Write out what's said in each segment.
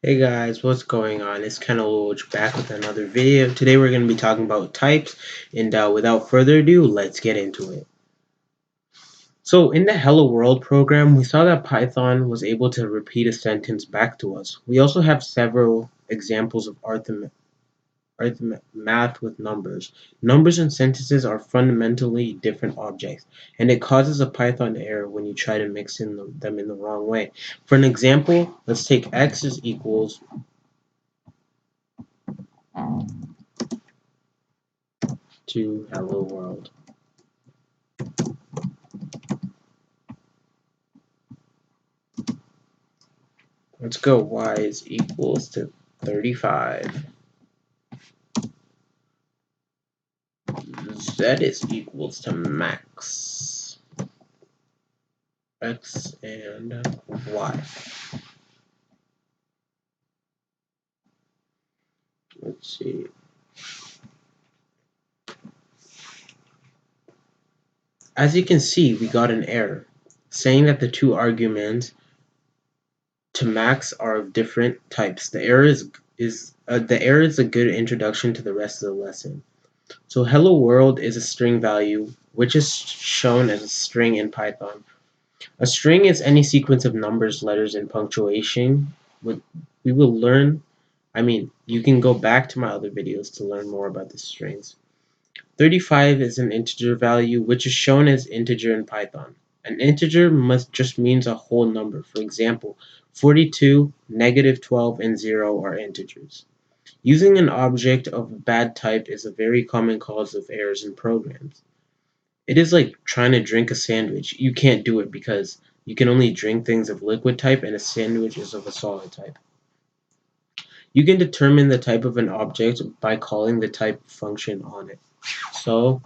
Hey guys, what's going on? It's Kenaloge back with another video. Today we're going to be talking about types, and without further ado, let's get into it. So in the Hello World program, we saw that Python was able to repeat a sentence back to us. We also have several examples of math with numbers. Numbers and sentences are fundamentally different objects, and it causes a Python error when you try to mix them in the wrong way. For an example, let's take x is equals to hello world. Let's go. Y is equals to 35. Z is equals to max. X and Y. Let's see. As you can see, we got an error saying that the two arguments to max are of different types. The error is a good introduction to the rest of the lesson. So hello world is a string value which is shown as a string in Python. A string is any sequence of numbers, letters, and punctuation. We will learn, you can go back to my other videos to learn more about the strings. 35 is an integer value which is shown as integer in Python. An integer just means a whole number. For example, 42, -12, and 0 are integers. Using an object of a bad type is a very common cause of errors in programs. It is like trying to drink a sandwich. You can't do it because you can only drink things of liquid type and a sandwich is of a solid type. You can determine the type of an object by calling the type function on it. So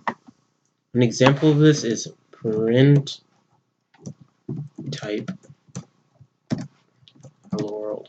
an example of this is print type hello world.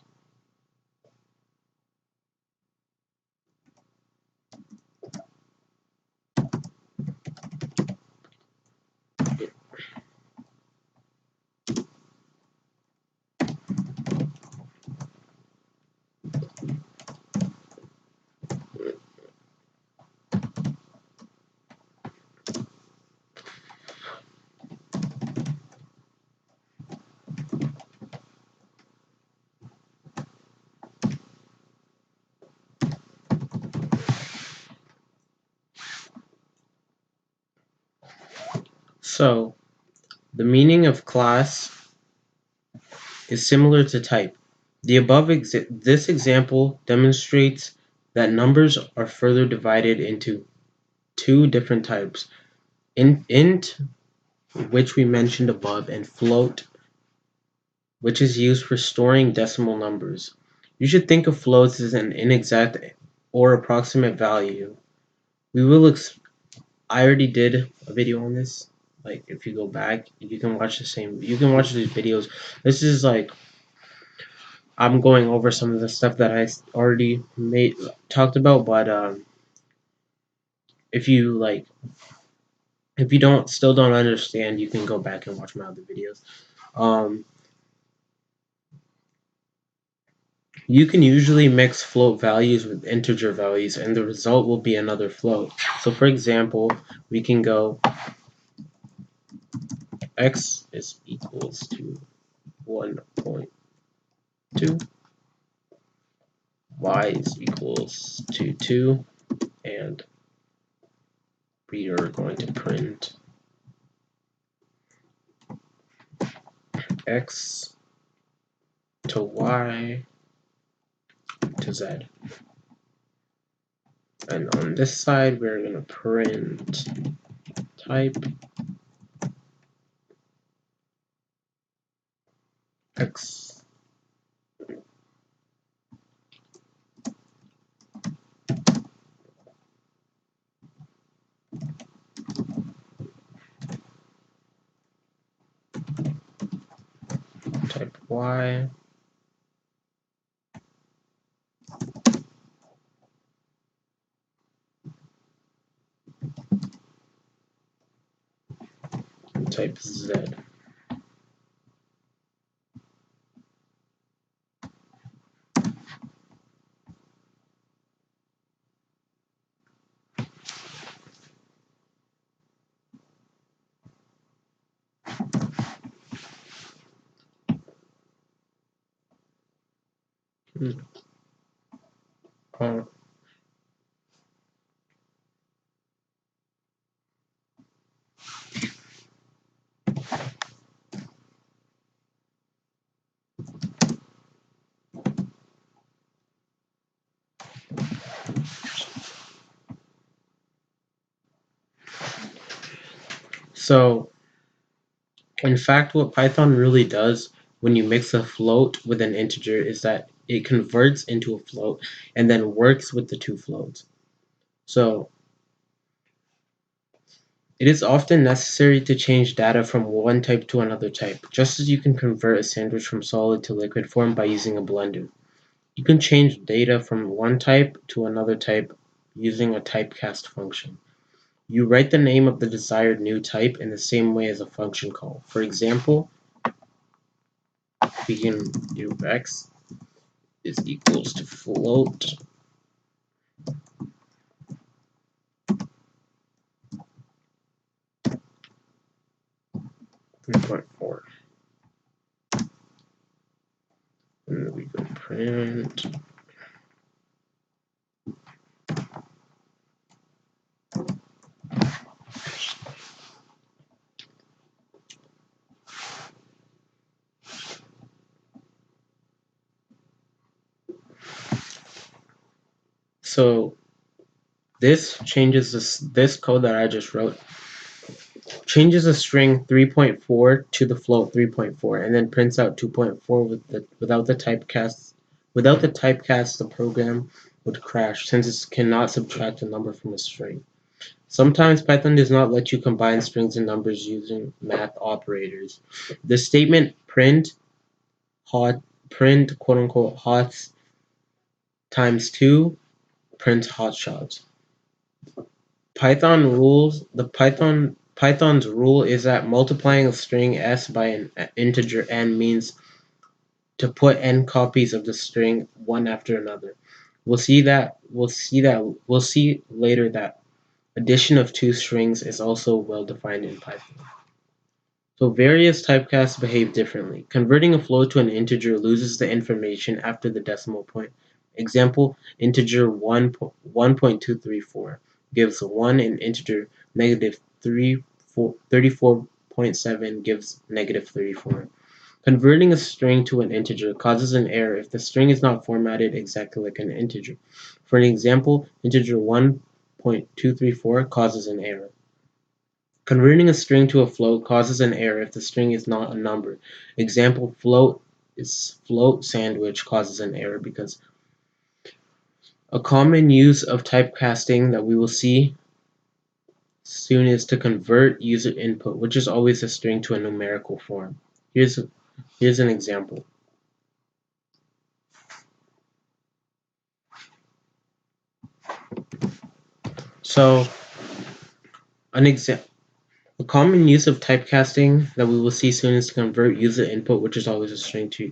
So the meaning of class is similar to type. The above this example demonstrates that numbers are further divided into two different types. Int, which we mentioned above, and float, which is used for storing decimal numbers. You should think of floats as an inexact or approximate value. I already did a video on this. Like if you go back, you can watch these videos. This is like I'm going over some of the stuff that I already talked about, but if you like if you don't understand, you can go back and watch my other videos. You can usually mix float values with integer values and the result will be another float. So for example, we can go x is equals to 1.2, y is equals to 2, and we are going to print x to y to z. And on this side, we're going to print type x type y and type z. Uh, so, in fact, what Python really does when you mix a float with an integer is that it converts into a float and then works with the two floats. So, it is often necessary to change data from one type to another type, just as you can convert a sandwich from solid to liquid form by using a blender. You can change data from one type to another type using a typecast function. You write the name of the desired new type in the same way as a function call. For example, we can do x is equals to float 3.4. And then we go print. So this changes this code that I just wrote changes the string 3.4 to the float 3.4 and then prints out 2.4 without the typecast. Without the typecast, the program would crash since it cannot subtract a number from a string. Sometimes Python does not let you combine strings and numbers using math operators. The statement print quote unquote hots times 2 prints hotshots. Python's rule is that multiplying a string s by an integer n means to put n copies of the string one after another. We'll see later that addition of two strings is also well defined in Python. So various typecasts behave differently. Converting a float to an integer loses the information after the decimal point. Example, integer 1.234 gives 1 and integer negative 34.7 gives negative 34. Converting a string to an integer causes an error if the string is not formatted exactly like an integer. For an example, integer 1.234 causes an error. Converting a string to a float causes an error if the string is not a number. Example, float sandwich causes an error because a common use of typecasting that we will see soon is to convert user input, which is always a string, to a numerical form. Here's an example. So a common use of typecasting that we will see soon is to convert user input, which is always a string, to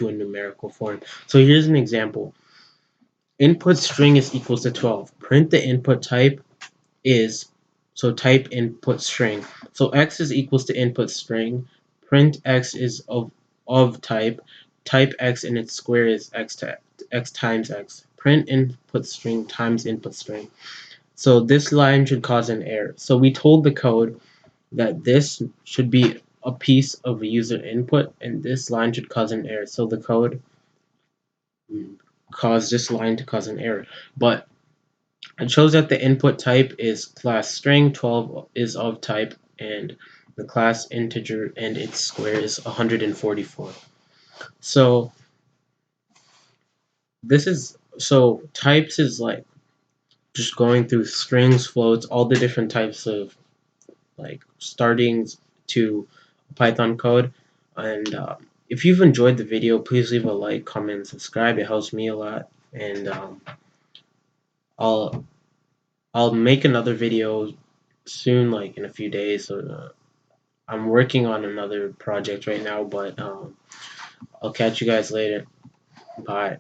a numerical form. So here's an example. Input string is equals to 12. Print the input type is, so type input string. So x is equals to input string. Print x is of type x in its square is x times x. Print input string times input string. So this line should cause an error. So we told the code that this should be a piece of user input and this line should cause an error. So the code caused this line to cause an error. But it shows that the input type is class string, 12 is of type, and the class integer and its square is 144. So types is like just going through strings, floats, all the different types of like starting to Python code. And if you've enjoyed the video, please leave a like, comment, and subscribe. It helps me a lot. And I'll I'll make another video soon, like in a few days. I'm working on another project right now, but I'll catch you guys later. Bye.